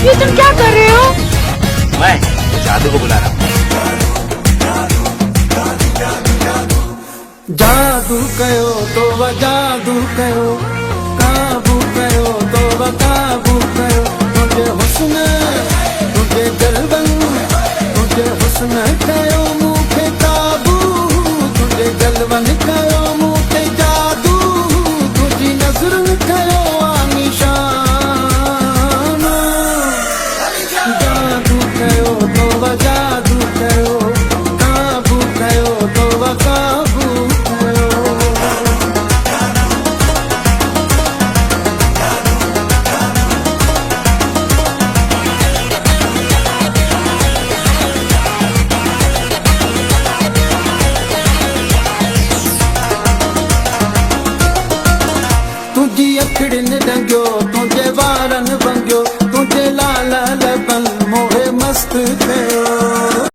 ये तुम क्या कर रहे हो? मैं जादू को बुला रहा हूँ। जादू कयो तो व जादू कयो, काबू कयो तो व काबू कयो। तुझे हुस्न तुझे जलवन, तुझे हुस्न कयो मूंखे काबू, तुझे जलवन कयो मूंखे जादू, तुझी नज़रुन कयो आनिशान। जादू कयो तो व जादू कयो, काबू कयो तो व काबू कयो। तुझी अखड़िन डंगियो, तुझे वारन बंगियो, तुझे लाल लबन मोहे मस्त कयो।